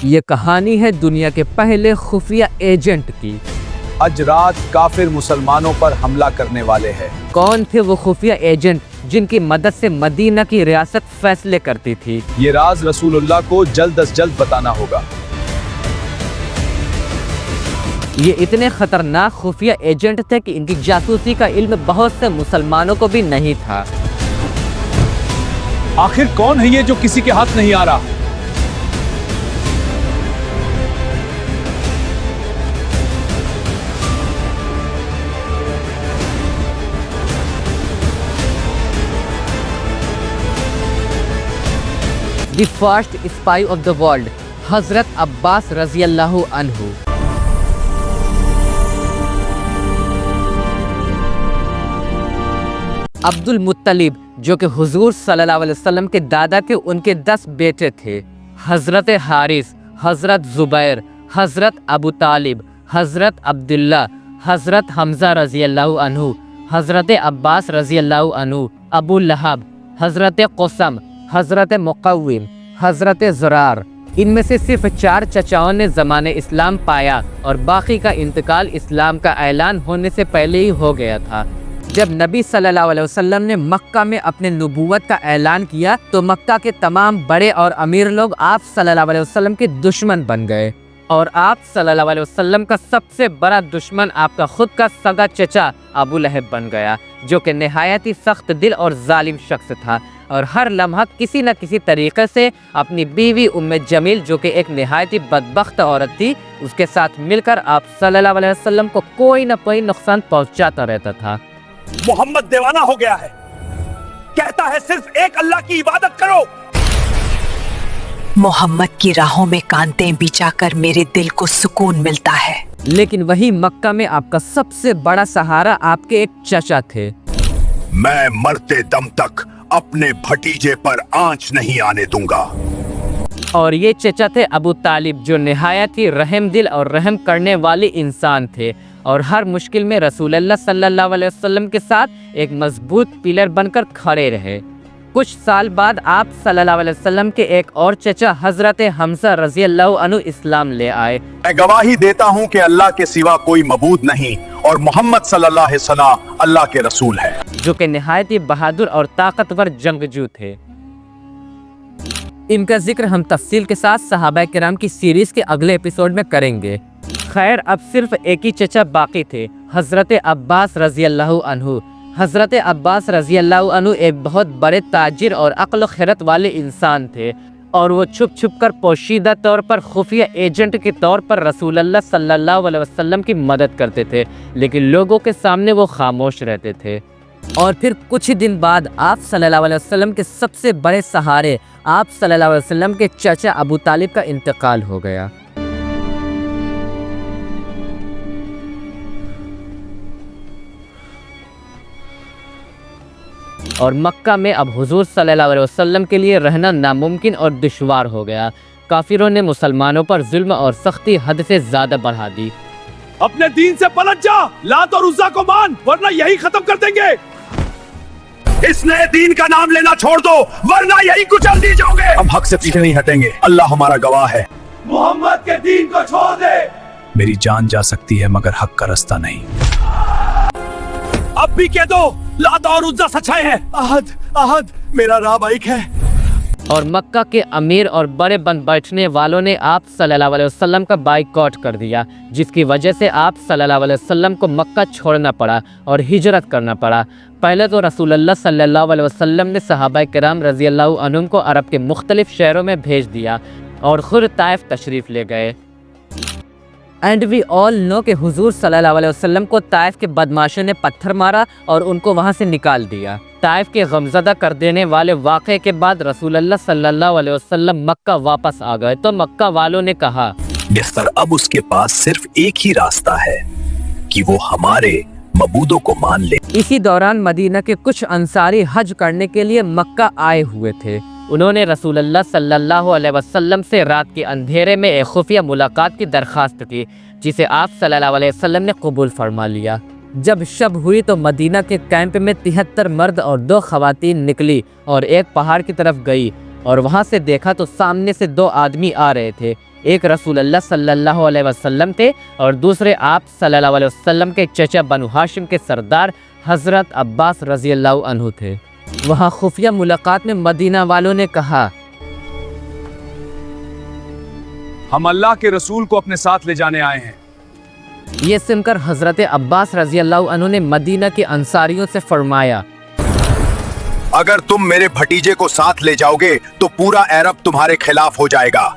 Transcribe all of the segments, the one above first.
یہ کہانی ہے دنیا کے پہلے خفیہ ایجنٹ کی۔ آج رات کافر مسلمانوں پر حملہ کرنے والے ہیں۔ کون تھے وہ خفیہ ایجنٹ جن کی مدد سے مدینہ کی ریاست فیصلے کرتی تھی؟ یہ راز رسول اللہ کو جلد از جلد بتانا ہوگا۔ یہ اتنے خطرناک خفیہ ایجنٹ تھے کہ ان کی جاسوسی کا علم بہت سے مسلمانوں کو بھی نہیں تھا۔ آخر کون ہے یہ جو کسی کے ہاتھ نہیں آ رہا؟ The first spy of the world, حضرت عباس رضی اللہ عنہ۔ عبد المطلب جو کہ حضور صلی اللہ علیہ وسلم کے دادا تھے، ان کے 10 بیٹے تھے۔ حضرت حارث، حضرت زبیر، حضرت ابو طالب، حضرت عبداللہ، حضرت حمزہ رضی اللہ عنہ، حضرت عباس رضی اللہ عنہ، ابو لہب، حضرت قسم، حضرت مقوم، حضرت زرار۔ ان میں سے صرف 4 چچاؤں نے زمانِ اسلام پایا اور باقی کا انتقال اسلام کا اعلان ہونے سے پہلے ہی ہو گیا تھا۔ جب نبی صلی اللہ علیہ وسلم نے مکہ میں اپنے نبوت کا اعلان کیا تو مکہ کے تمام بڑے اور امیر لوگ آپ صلی اللہ علیہ وسلم کے دشمن بن گئے، اور آپ صلی اللہ علیہ وسلم کا سب سے بڑا دشمن آپ کا خود کا سگا چچا ابو لہب بن گیا، جو کہ نہایت ہی سخت دل اور ظالم شخص تھا، اور ہر لمحہ کسی نہ کسی طریقے سے اپنی بیوی ام جمیل جو کہ ایک نہایت ہی بدبخت عورت تھی، اس کے ساتھ مل کر آپ صلی اللہ علیہ وسلم کو کوئی نہ کوئی نقصان پہنچاتا رہتا تھا۔ محمد دیوانہ ہو گیا ہے، کہتا ہے صرف ایک اللہ کی عبادت کرو۔ محمد کی راہوں میں کانٹے بچھا کر میرے دل کو سکون ملتا ہے۔ لیکن وہی مکہ میں آپ کا سب سے بڑا سہارا آپ کے ایک چچا تھے۔ میں مرتے دم تک اپنے بھتیجے پر آنچ نہیں آنے دوں گا۔ اور یہ چچا تھے ابو طالب، جو نہایت ہی رحم دل اور رحم کرنے والے انسان تھے، اور ہر مشکل میں رسول اللہ صلی اللہ علیہ وسلم کے ساتھ ایک مضبوط پلر بن کر کھڑے رہے۔ کچھ سال بعد آپ صلی اللہ علیہ وسلم کے ایک اور چچا حضرت حمزہ رضی اللہ عنہ اسلام لے آئے۔ میں گواہی دیتا ہوں کہ اللہ کے سوا کوئی معبود نہیں، اور محمد صلی اللہ علیہ وسلم اللہ کے رسول ہے، جو کہ نہایت ہی بہادر اور طاقتور جنگجو تھے۔ ان کا ذکر ہم تفصیل کے ساتھ صحابہ کرام کی سیریز کے اگلے ایپیسوڈ میں کریں گے۔ خیر، اب صرف ایک ہی چچا باقی تھے، حضرت عباس رضی اللہ عنہ۔ حضرت عباس رضی اللہ عنہ ایک بہت بڑے تاجر اور عقل و خیرت والے انسان تھے، اور وہ چھپ چھپ کر پوشیدہ طور پر خفیہ ایجنٹ کے طور پر رسول اللہ صلی اللہ علیہ وسلم کی مدد کرتے تھے، لیکن لوگوں کے سامنے وہ خاموش رہتے تھے۔ اور پھر کچھ ہی دن بعد آپ صلی اللہ علیہ وسلم کے سب سے بڑے سہارے آپ صلی اللہ علیہ وسلم کے چچا ابو طالب کا انتقال ہو گیا۔ اور مکہ میں اب حضور صلی اللہ علیہ وسلم کے لیے رہنا ناممکن اور دشوار ہو گیا۔ کافروں نے مسلمانوں پر ظلم اور سختی حد سے زیادہ بڑھا دی۔ اپنے دین سے پلٹ جا، لات اور عزا کو مان، ورنہ یہی ختم کر دیں گے۔ اس نئے دین کا نام لینا چھوڑ دو، ورنہ یہی کچل دی جاؤ گے۔ ہم حق سے پیچھے نہیں ہٹیں گے، اللہ ہمارا گواہ ہے۔ محمد کے دین کو چھوڑ دے۔ میری جان جا سکتی ہے مگر حق کا رستہ نہیں۔ اب بھی کہہ دو، لات اور عزا سچائے ہیں، احد احد میرا رب ایک ہے۔ اور مکہ کے امیر اور بڑے بن بیٹھنے والوں نے آپ صلی اللہ علیہ وسلم کا بائیکاٹ کر دیا، جس کی وجہ سے آپ صلی اللہ علیہ وسلم کو مکہ چھوڑنا پڑا اور ہجرت کرنا پڑا۔ پہلے تو رسول اللہ صلی اللہ علیہ وسلم نے صحابہ کرام رضی اللہ عنہم کو عرب کے مختلف شہروں میں بھیج دیا اور خود طائف تشریف لے گئے۔ اینڈ وی آل نو کہ حضور صلی اللہ علیہ وسلم کو طائف کے بدماشوں نے پتھر مارا اور ان کو وہاں سے نکال دیا۔ طائف کے غمزدہ کر دینے والے واقعے کے بعد رسول اللہ صلی اللہ علیہ وسلم مکہ واپس آ گئے تو مکہ والوں نے کہا، بہتر اب اس کے پاس صرف ایک ہی راستہ ہے کہ وہ ہمارے معبودوں کو مان لے۔ اسی دوران مدینہ کے کچھ انصاری حج کرنے کے لیے مکہ آئے ہوئے تھے۔ انہوں نے رسول اللہ صلی اللہ علیہ وسلم سے رات کے اندھیرے میں ایک خفیہ ملاقات کی درخواست کی، جسے آپ صلی اللہ علیہ وسلم نے قبول فرما لیا۔ جب شب ہوئی تو مدینہ کے کیمپ میں 73 مرد اور 2 خواتین نکلی اور ایک پہاڑ کی طرف گئی، اور وہاں سے دیکھا تو سامنے سے 2 آدمی آ رہے تھے۔ ایک رسول اللہ صلی اللہ علیہ وسلم تھے اور دوسرے آپ صلی اللہ علیہ وسلم کے چچا بنو ہاشم کے سردار حضرت عباس رضی اللہ عنہ تھے۔ وہاں خفیہ ملاقات میں مدینہ والوں نے کہا، ہم اللہ کے رسول کو اپنے ساتھ لے جانے آئے ہیں۔ یہ سن کر حضرت عباس رضی اللہ عنہ نے مدینہ کے انصاریوں سے فرمایا، اگر تم میرے بھتیجے کو ساتھ لے جاؤ گے تو پورا عرب تمہارے خلاف ہو جائے گا۔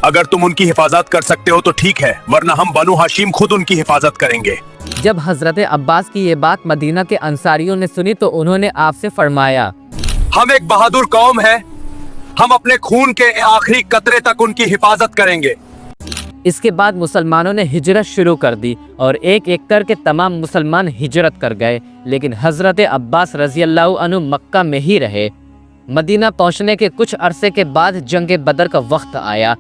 اگر تم ان کی حفاظت کر سکتے ہو تو ٹھیک ہے، ورنہ ہم بنو ہاشم خود ان کی حفاظت کریں گے۔ جب حضرت عباس کی یہ بات مدینہ کے انصاریوں نے سنی تو انہوں نے آپ سے فرمایا، ہم ایک بہادر قوم ہے، ہم اپنے خون کے آخری قطرے تک ان کی حفاظت کریں گے۔ اس کے بعد مسلمانوں نے ہجرت شروع کر دی اور ایک ایک کر کے تمام مسلمان ہجرت کر گئے، لیکن حضرت عباس رضی اللہ عنہ مکہ میں ہی رہے۔ مدینہ پہنچنے کے کچھ عرصے کے بعد جنگ بدر کا وقت آیا۔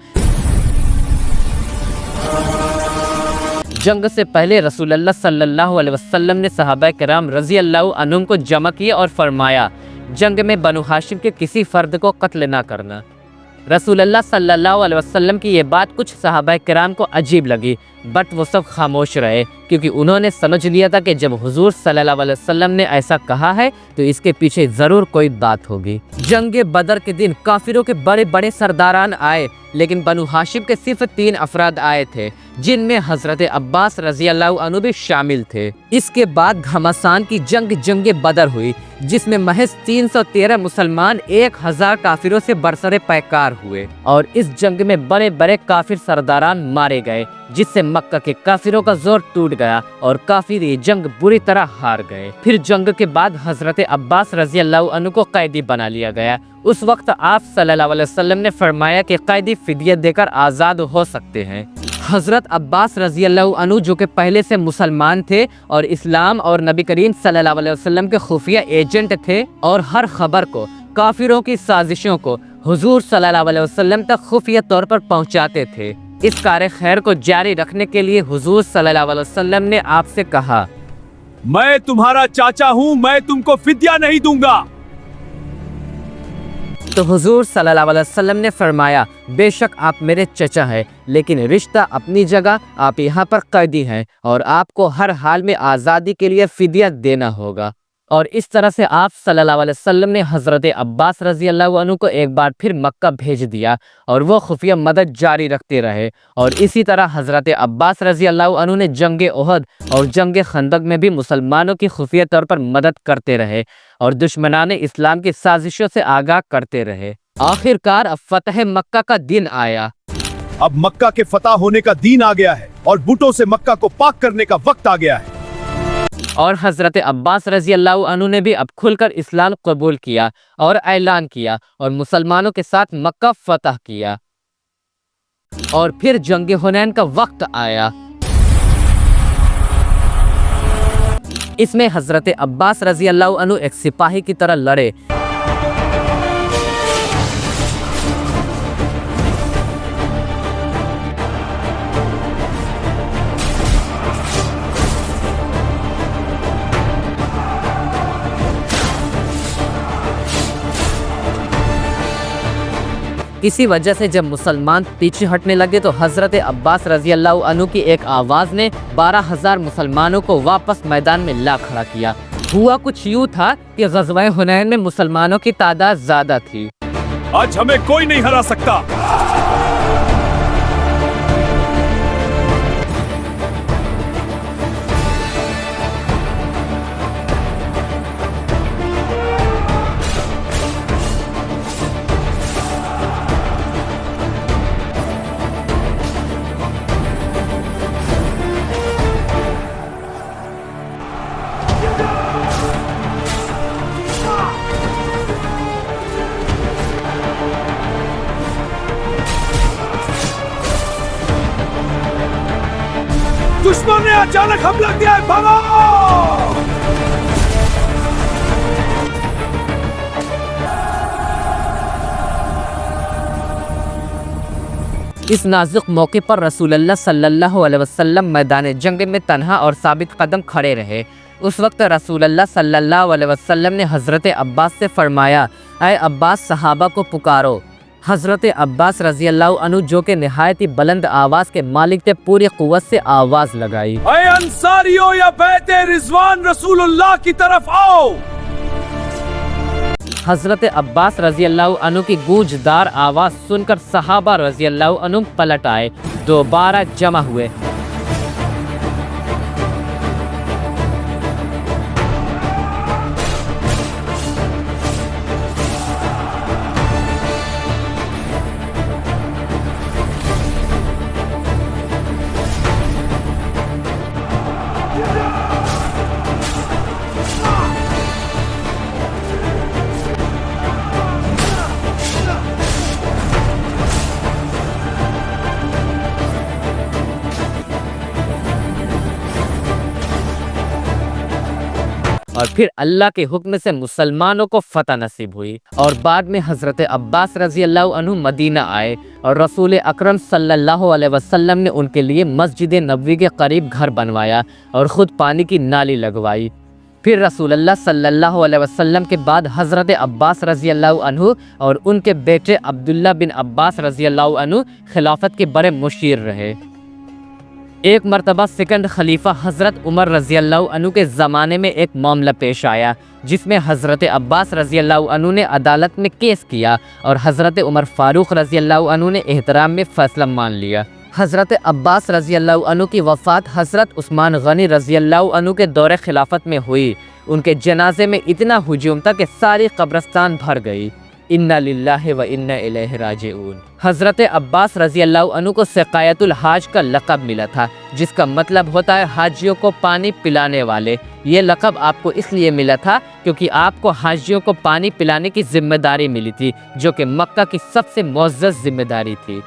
جنگ سے پہلے رسول اللہ صلی اللہ علیہ وسلم نے صحابہ کرام رضی اللہ عنہم کو جمع کیا اور فرمایا، جنگ میں بنو ہاشم کے کسی فرد کو قتل نہ کرنا۔ رسول اللہ صلی اللہ علیہ وسلم کی یہ بات کچھ صحابہ کرام کو عجیب لگی، بٹ وہ سب خاموش رہے، کیونکہ انہوں نے سمجھ لیا تھا کہ جب حضور صلی اللہ علیہ وسلم نے ایسا کہا ہے تو اس کے پیچھے ضرور کوئی بات ہوگی۔ جنگ بدر کے دن کافروں کے بڑے بڑے سرداران آئے، لیکن بنو ہاشم کے صرف 3 افراد آئے تھے، جن میں حضرت عباس رضی اللہ عنہ بھی شامل تھے۔ اس کے بعد گھمسان کی جنگ بدر ہوئی، جس میں محض 313 مسلمان 1000 کافروں سے برسر پیکار ہوئے، اور اس جنگ میں بڑے بڑے کافر سرداران مارے گئے، جس سے مکہ کے کافروں کا زور ٹوٹ گیا اور کافر یہ جنگ بری طرح ہار گئے۔ پھر جنگ کے بعد حضرت عباس رضی اللہ عنہ کو قیدی بنا لیا گیا۔ اس وقت آپ صلی اللہ علیہ وسلم نے فرمایا کہ قیدی فدیہ دے کر آزاد ہو سکتے ہیں۔ حضرت عباس رضی اللہ عنہ جو کہ پہلے سے مسلمان تھے اور اسلام اور نبی کریم صلی اللہ علیہ وسلم کے خفیہ ایجنٹ تھے، اور ہر خبر کو، کافروں کی سازشوں کو حضور صلی اللہ علیہ وسلم تک خفیہ طور پر پہنچاتے تھے۔ اس کار خیر کو جاری رکھنے کے لیے حضور صلی اللہ علیہ وسلم نے آپ سے کہا، میں تمہارا چاچا ہوں، میں تم کو فدیہ نہیں دوں گا۔ تو حضور صلی اللہ علیہ وسلم نے فرمایا، بے شک آپ میرے چچا ہیں، لیکن رشتہ اپنی جگہ، آپ یہاں پر قیدی ہیں اور آپ کو ہر حال میں آزادی کے لیے فدیہ دینا ہوگا۔ اور اس طرح سے آپ صلی اللہ علیہ وسلم نے حضرت عباس رضی اللہ عنہ کو ایک بار پھر مکہ بھیج دیا اور وہ خفیہ مدد جاری رکھتے رہے، اور اسی طرح حضرت عباس رضی اللہ عنہ نے جنگ احد اور جنگ خندق میں بھی مسلمانوں کی خفیہ طور پر مدد کرتے رہے اور دشمنان اسلام کی سازشوں سے آگاہ کرتے رہے۔ آخر کار اب فتح مکہ کا دن آیا۔ اب مکہ کے فتح ہونے کا دین آ گیا ہے اور بتوں سے مکہ کو پاک کرنے کا وقت آ گیا ہے۔ اور حضرت عباس رضی اللہ عنہ نے بھی اب کھل کر اسلام قبول کیا اور اعلان کیا اور مسلمانوں کے ساتھ مکہ فتح کیا۔ اور پھر جنگ حنین کا وقت آیا۔ اس میں حضرت عباس رضی اللہ عنہ ایک سپاہی کی طرح لڑے۔ اسی وجہ سے جب مسلمان پیچھے ہٹنے لگے تو حضرت عباس رضی اللہ عنہ کی ایک آواز نے 12,000 مسلمانوں کو واپس میدان میں لا کھڑا کیا۔ ہوا کچھ یوں تھا کہ غزوہ حنین میں مسلمانوں کی تعداد زیادہ تھی۔ آج ہمیں کوئی نہیں ہرا سکتا۔ دشمن نے اچانک حملہ کیا ہے، بھاگو! اس نازک موقع پر رسول اللہ صلی اللہ علیہ وسلم میدان جنگ میں تنہا اور ثابت قدم کھڑے رہے۔ اس وقت رسول اللہ صلی اللہ علیہ وسلم نے حضرت عباس سے فرمایا، اے عباس، صحابہ کو پکارو۔ حضرت عباس رضی اللہ عنہ جو کہ نہایت ہی بلند آواز کے مالک تھے پوری قوت سے آواز لگائی، اے انصاریوں یا بیت رضوان رسول اللہ کی طرف آؤ۔ حضرت عباس رضی اللہ عنہ کی گونجدار آواز سن کر صحابہ رضی اللہ عنہ پلٹ آئے، دوبارہ جمع ہوئے۔ اور پھر اللہ کے حکم سے مسلمانوں کو فتح نصیب ہوئی، اور بعد میں حضرت عباس رضی اللہ عنہ مدینہ آئے اور رسول اکرم صلی اللہ علیہ وسلم نے ان کے لیے مسجد نبوی کے قریب گھر بنوایا اور خود پانی کی نالی لگوائی۔ پھر رسول اللہ صلی اللہ علیہ وسلم کے بعد حضرت عباس رضی اللہ عنہ اور ان کے بیٹے عبداللہ بن عباس رضی اللہ عنہ خلافت کے بڑے مشیر رہے۔ ایک مرتبہ سیکنڈ خلیفہ حضرت عمر رضی اللہ عنہ کے زمانے میں ایک معاملہ پیش آیا جس میں حضرت عباس رضی اللہ عنہ نے عدالت میں کیس کیا اور حضرت عمر فاروق رضی اللہ عنہ نے احترام میں فیصلہ مان لیا۔ حضرت عباس رضی اللہ عنہ کی وفات حضرت عثمان غنی رضی اللہ عنہ کے دور خلافت میں ہوئی۔ ان کے جنازے میں اتنا ہجوم تھا کہ ساری قبرستان بھر گئی۔ انا للہ و انا الیہ راجعون۔ حضرت عباس رضی اللہ عنہ کو سقایت الحاج کا لقب ملا تھا جس کا مطلب ہوتا ہے حاجیوں کو پانی پلانے والے۔ یہ لقب آپ کو اس لیے ملا تھا کیونکہ آپ کو حاجیوں کو پانی پلانے کی ذمہ داری ملی تھی جو کہ مکہ کی سب سے معزز ذمہ داری تھی۔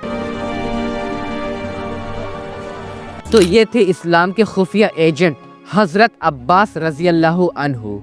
تو یہ تھے اسلام کے خفیہ ایجنٹ حضرت عباس رضی اللہ عنہ۔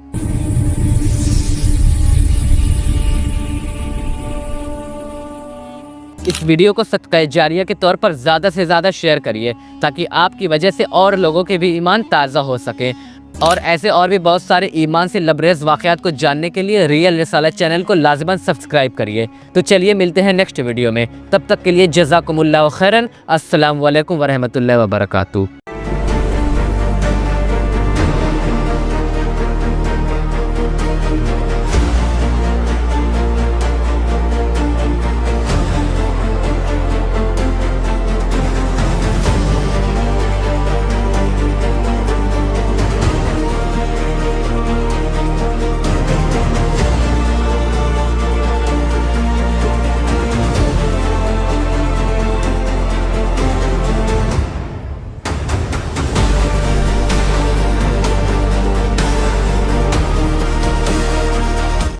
اس ویڈیو کو صدقہ جاریہ کے طور پر زیادہ سے زیادہ شیئر کریے تاکہ آپ کی وجہ سے اور لوگوں کے بھی ایمان تازہ ہو سکے، اور ایسے اور بھی بہت سارے ایمان سے لبریز واقعات کو جاننے کے لیے ریئل رسالہ چینل کو لازماً سبسکرائب کریے۔ تو چلیے ملتے ہیں نیکسٹ ویڈیو میں، تب تک کے لیے جزاکم اللہ خیرن۔ السلام علیکم ورحمۃ اللہ وبرکاتہ۔